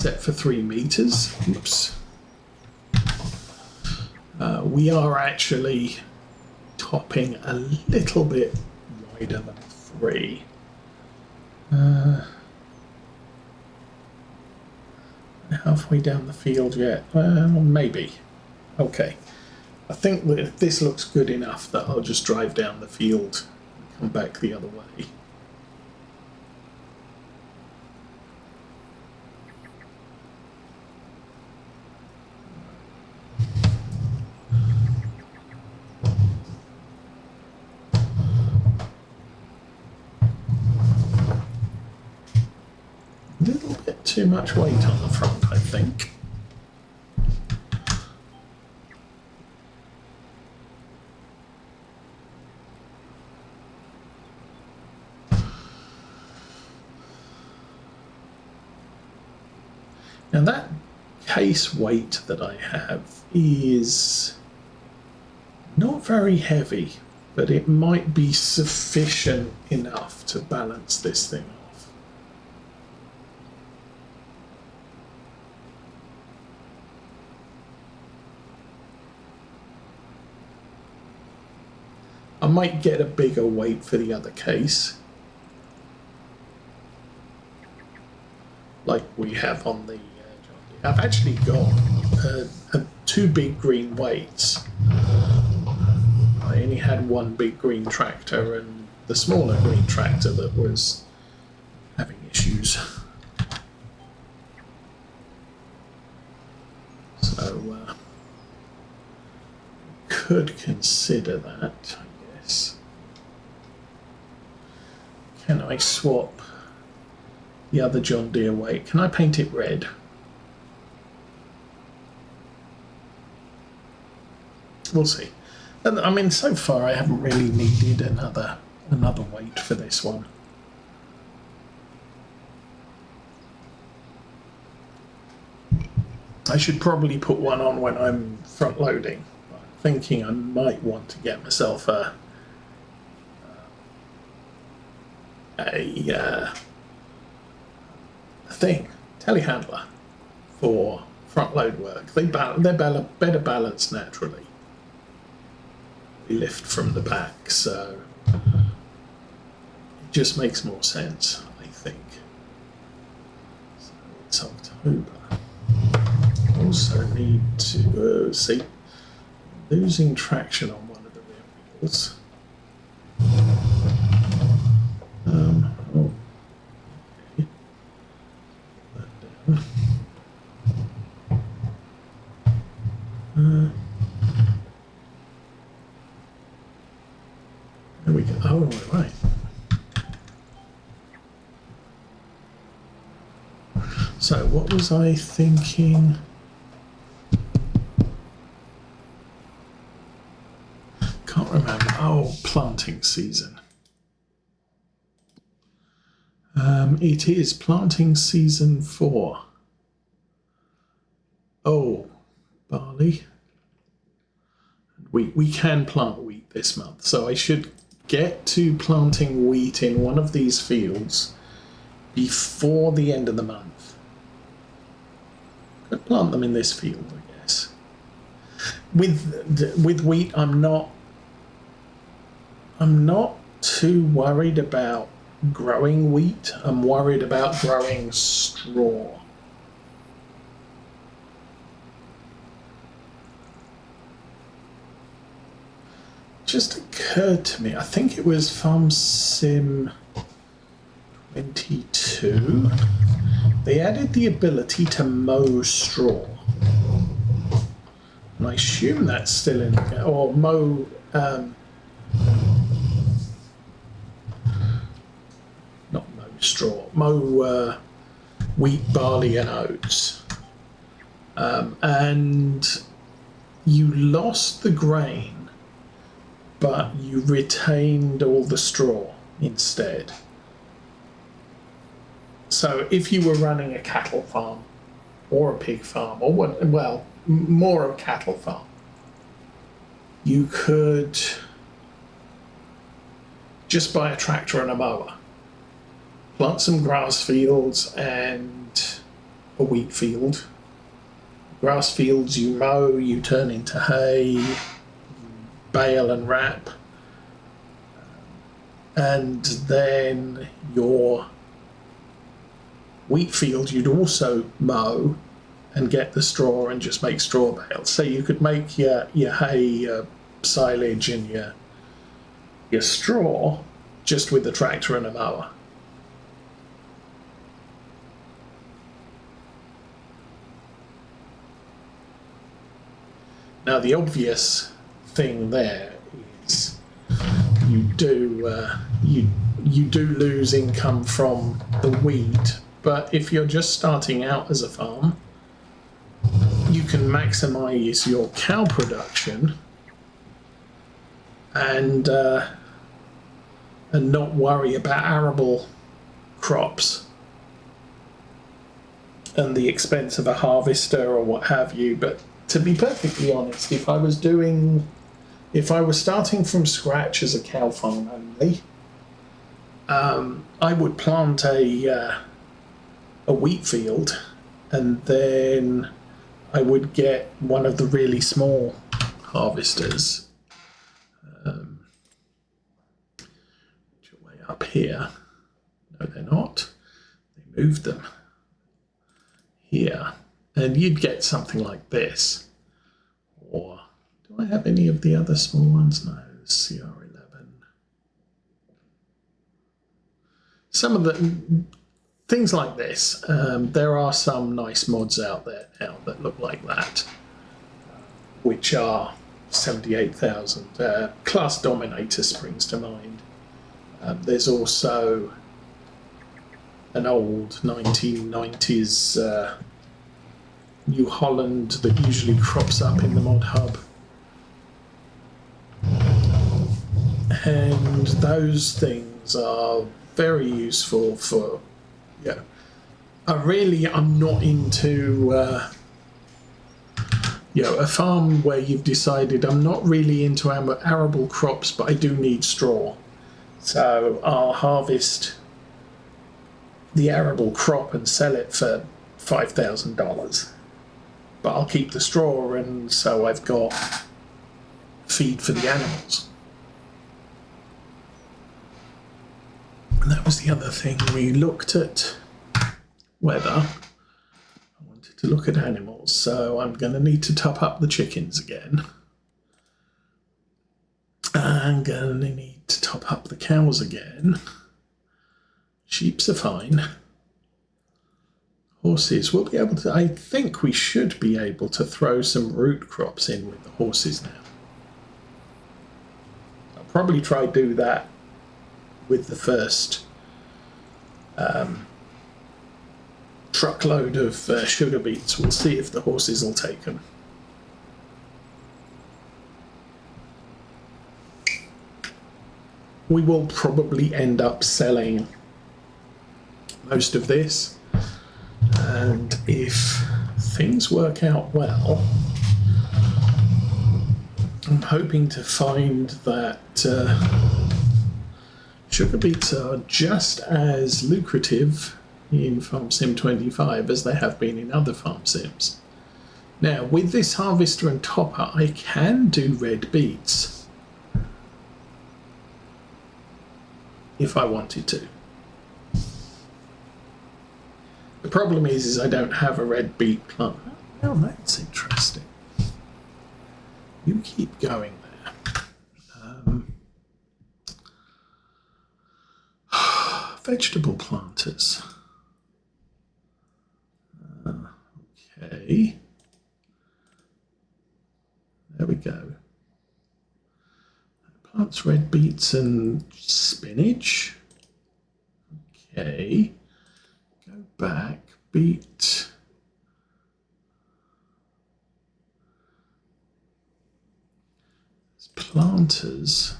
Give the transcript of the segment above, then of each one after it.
set for 3 meters. Oops. We are actually topping a little bit wider than 3. Halfway down the field yet? Maybe. Okay. I think that this looks good enough that I'll just drive down the field and come back the other way. A little bit too much weight on the front, I think. Now that case weight that I have is not very heavy, but it might be sufficient enough to balance this thing off. I might get a bigger weight for the other case, like we have on the I've actually got 2 big green weights. I only had 1 big green tractor and the smaller green tractor that was having issues. So could consider that, I guess. Can I swap the other John Deere weight? Can I paint it red? We'll see. And I mean, so far I haven't really needed another weight for this one. I should probably put one on when I'm front loading. I'm thinking I might want to get myself a telehandler for front load work. They're better balanced naturally. Lift from the back, so it just makes more sense, I think. So it's October. Also need to see, losing traction on one of the rear wheels. Okay. Put that down. There we go. Oh, right. So, what was I thinking? Can't remember. Oh, planting season. It is planting season 4. Oh, barley. We can plant wheat this month, so I should get to planting wheat in one of these fields before the end of the month. Could plant them in this field, I guess. With wheat, I'm not too worried about growing wheat. I'm worried about growing straw. Just occurred to me, I think it was Farm Sim 22. They added the ability to mow straw. And I assume that's still in, or mow, not mow straw, mow wheat, barley and oats. And you lost the grain, but you retained all the straw instead. So if you were running a cattle farm or a pig farm, or what, well, more a cattle farm, you could just buy a tractor and a mower, plant some grass fields and a wheat field. Grass fields you mow, you turn into hay, bale and wrap, and then your wheat field you'd also mow and get the straw and just make straw bales. So you could make your hay, your silage and your straw just with the tractor and a mower. Now the obvious thing there is you do lose income from the wheat, but if you're just starting out as a farm, you can maximize your cow production and not worry about arable crops and the expense of a harvester or what have you. But to be perfectly honest, if I was starting from scratch as a cow farm only, I would plant a wheat field, and then I would get one of the really small harvesters, which are way up here. No, they're not. They moved them here. And you'd get something like this. Or, do I have any of the other small ones? No, CR11. Some of the things like this, there are some nice mods out there now that look like that, which are 78,000. Class Dominator springs to mind. There's also an old 1990s New Holland that usually crops up in the mod hub, and those things are very useful for, I'm not into a farm where you've decided I'm not really into arable crops, but I do need straw, so I'll harvest the arable crop and sell it for $5,000. But I'll keep the straw, and so I've got feed for the animals. And that was the other thing. We looked at weather. I wanted to look at animals, so I'm going to need to top up the chickens again. I'm going to need to top up the cows again. Sheeps are fine. Horses, we'll be able to, I think we should be able to throw some root crops in with the horses now. I'll probably try to do that with the first truckload of sugar beets. We'll see if the horses will take them. We will probably end up selling most of this. And if things work out well, I'm hoping to find that sugar beets are just as lucrative in Farm Sim 25 as they have been in other farm sims. Now, with this harvester and topper, I can do red beets if I wanted to. The problem is I don't have a red beet plant. Well, that's interesting. You keep going there. Vegetable planters. Okay. There we go. Plants red beets and spinach. Okay. Go back. Beet. Planters.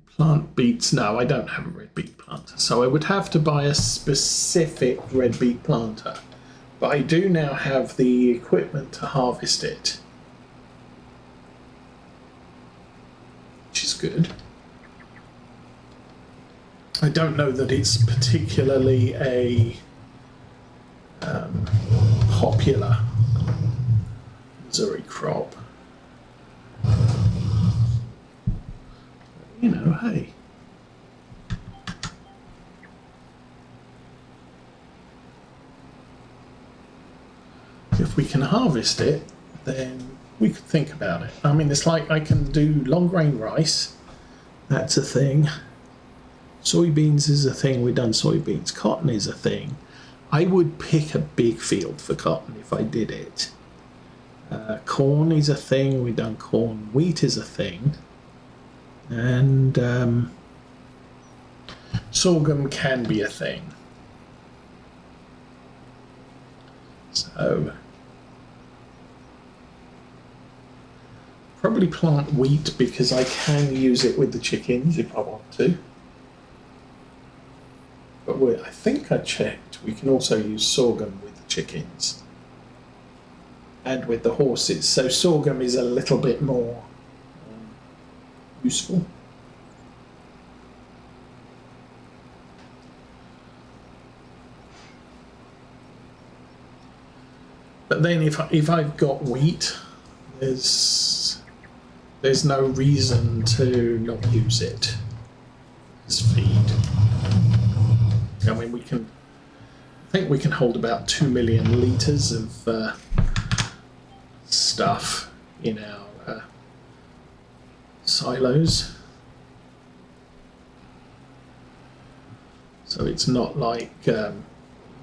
Plant beets. No, I don't have a red beet planter, so I would have to buy a specific red beet planter. But I do now have the equipment to harvest it, which is good. I don't know that it's particularly a popular Missouri crop. You know, hey. If we can harvest it, then we could think about it. I mean, it's like I can do long grain rice. That's a thing. Soybeans is a thing. We've done soybeans. Cotton is a thing. I would pick a big field for cotton if I did it. Corn is a thing. We've done corn. Wheat is a thing. And sorghum can be a thing. So probably plant wheat because I can use it with the chickens if I want to. But I think I checked, we can also use sorghum with the chickens and with the horses. So sorghum is a little bit more useful. But then if I've got wheat, there's no reason to not use it as feed. I mean, I think we can hold about 2 million litres of stuff in our silos. So it's not like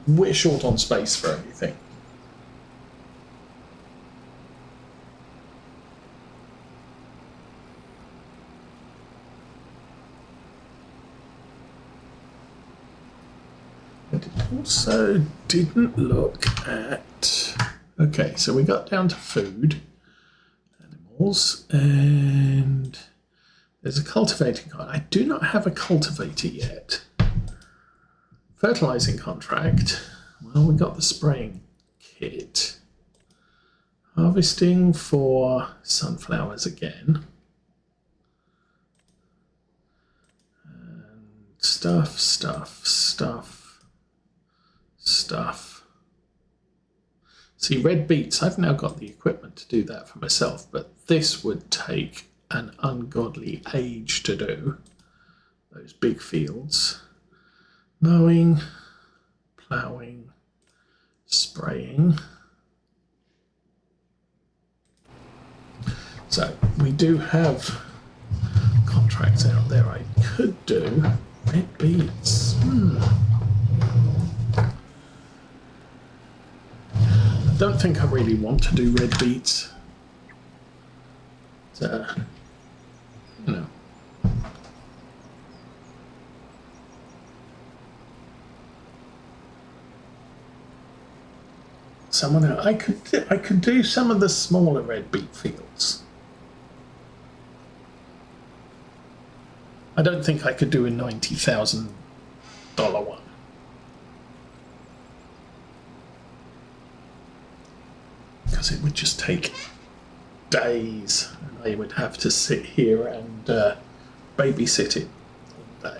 we're short on space for everything. Also didn't look at, okay, so we got down to food, animals, and there's a cultivating card. I do not have a cultivator yet. Fertilizing contract, well, we got the spraying kit. Harvesting for sunflowers again. And stuff. See, red beets, I've now got the equipment to do that for myself, but this would take an ungodly age to do, those big fields. Mowing, ploughing, spraying. So we do have contracts out there. I could do red beets. I don't think I really want to do red beets. You know. Someone else. I could do some of the smaller red beet fields. I don't think I could do a $90,000 one. Because it would just take days, and I would have to sit here and babysit it all day.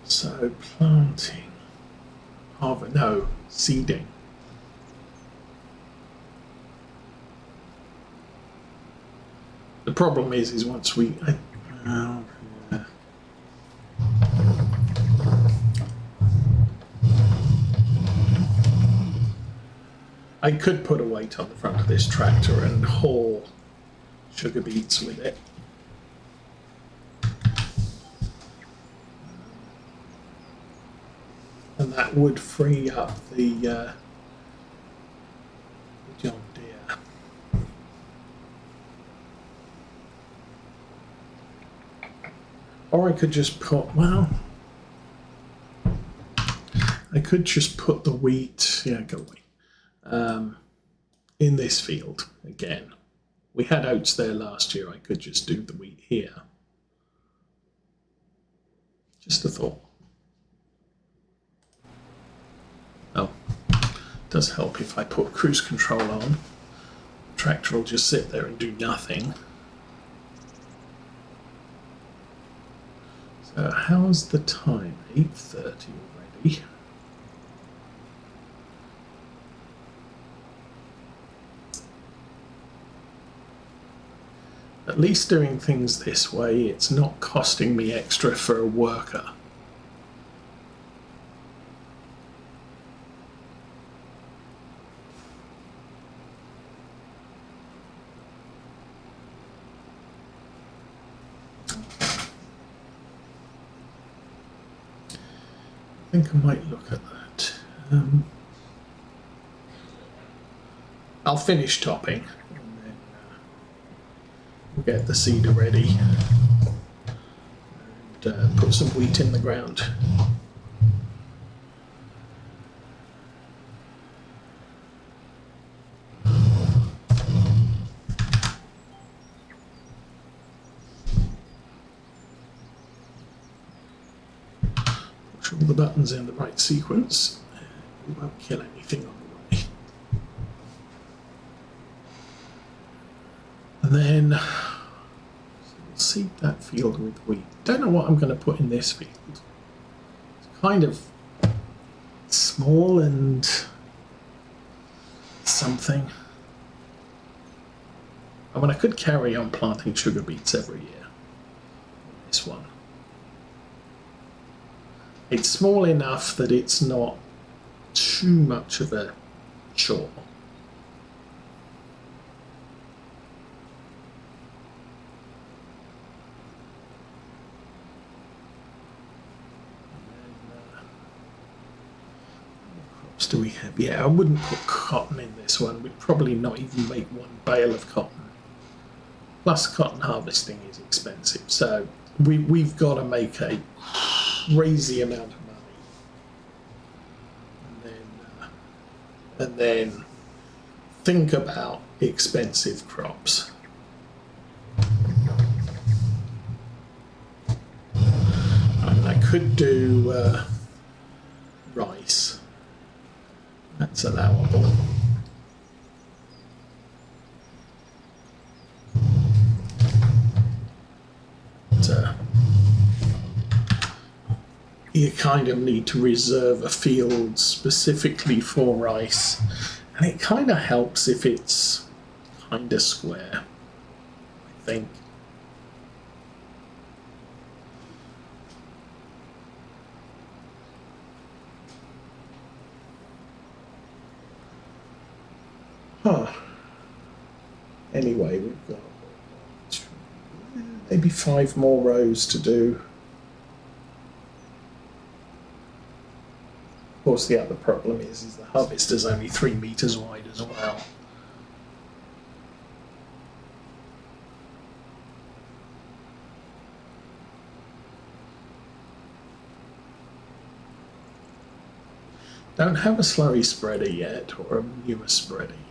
So planting, no, seeding. The problem is once I could put a weight on the front of this tractor and haul sugar beets with it. And that would free up the John Deere. Or I could just put, well, I could just put the wheat, go away, in this field again. We had oats there last year. I could just do the wheat here. Just a thought. Oh, it does help if I put cruise control on. The tractor will just sit there and do nothing. So how's the time? 8:30 already. At least doing things this way, it's not costing me extra for a worker. I think I might look at that. I'll finish topping and then we'll get the seeder ready and put some wheat in the ground. Push all the buttons in the right sequence. We won't kill anything on the way. And then we'll seed that field with wheat. Don't know what I'm going to put in this field. It's kind of small and something. I mean, I could carry on planting sugar beets every year. This one. It's small enough that it's not too much of a chore. What do we have? Yeah, I wouldn't put cotton in this one. We'd probably not even make one bale of cotton. Plus, cotton harvesting is expensive, so we've got to make a crazy amount of money, and then think about expensive crops. I could do rice. That's allowable. But, you kind of need to reserve a field specifically for rice, and it kind of helps if it's kind of square, I think. Anyway, we've got maybe 5 more rows to do. Of course, the other problem is the harvest is only 3 meters wide as well. Don't have a slurry spreader yet, or a manure spreader yet.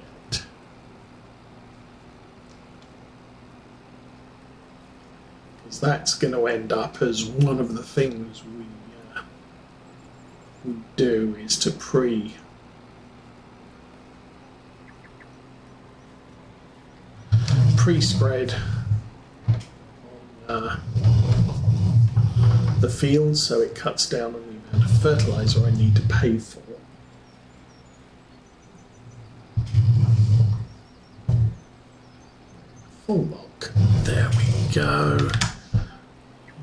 Because that's going to end up as one of the things we do is to pre-spread on the field, so it cuts down on the amount of fertilizer I need to pay for. Full log. There we go.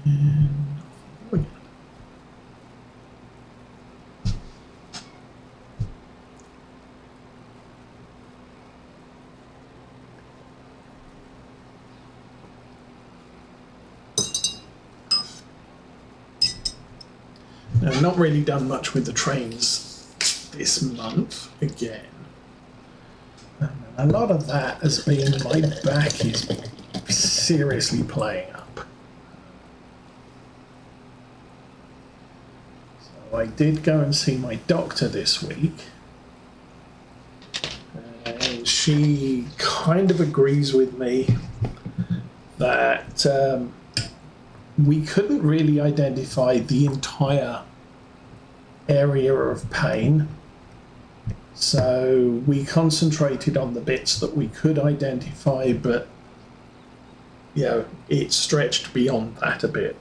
And now, I've not really done much with the trains this month again. A lot of that has been my back is seriously playing up. So I did go and see my doctor this week, and she kind of agrees with me that we couldn't really identify the entire area of pain, so we concentrated on the bits that we could identify, but you know, it stretched beyond that a bit.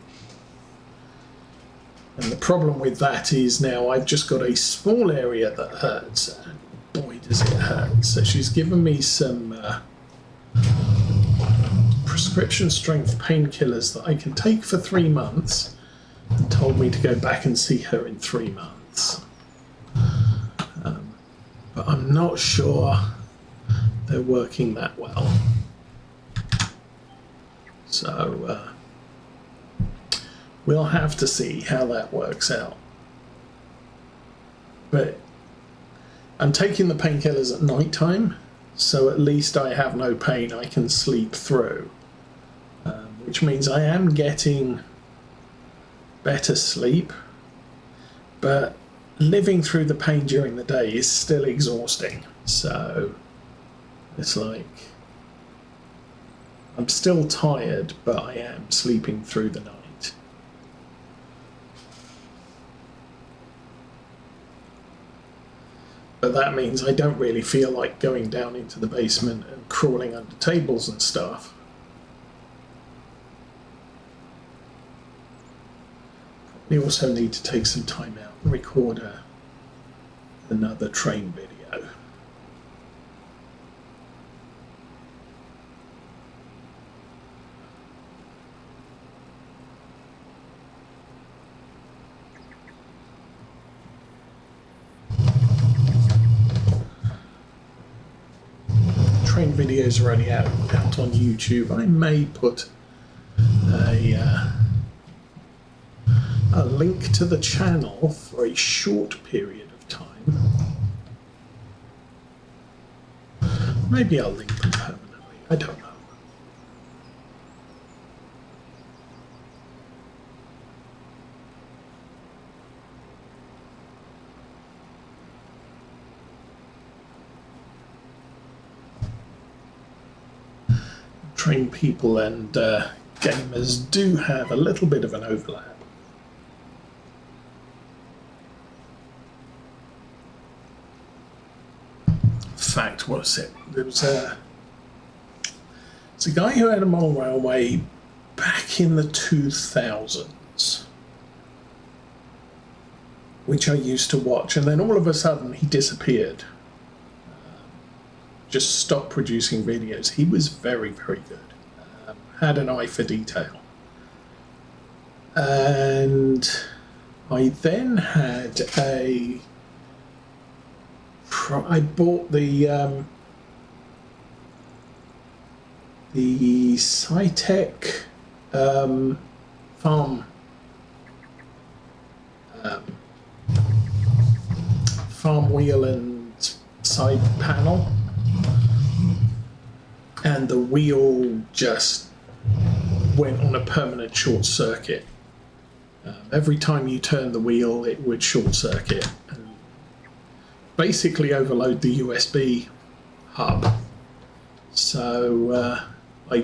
And the problem with that is now I've just got a small area that hurts, and boy does it hurt. So she's given me some prescription strength painkillers that I can take for 3 months, and told me to go back and see her in 3 months. But I'm not sure they're working that well. So we'll have to see how that works out. But I'm taking the painkillers at night time, so at least I have no pain I can sleep through, which means I am getting better sleep, but living through the pain during the day is still exhausting. So it's like I'm still tired, but I am sleeping through the night. But that means I don't really feel like going down into the basement and crawling under tables and stuff. We also need to take some time out and record another train video. Train videos are already out on YouTube. I may put a link to the channel for a short period of time. Maybe I'll link them permanently, I don't know. Train people and gamers do have a little bit of an overlap. Fact, what was it? There was it's a guy who had a model railway back in the 2000s, which I used to watch, and then all of a sudden he disappeared. Just stopped producing videos. He was very, very good. Had an eye for detail. And I then had I bought the Cytec farm wheel and side panel, and the wheel just went on a permanent short circuit. Every time you turn the wheel, it would short circuit and basically overload the USB hub. So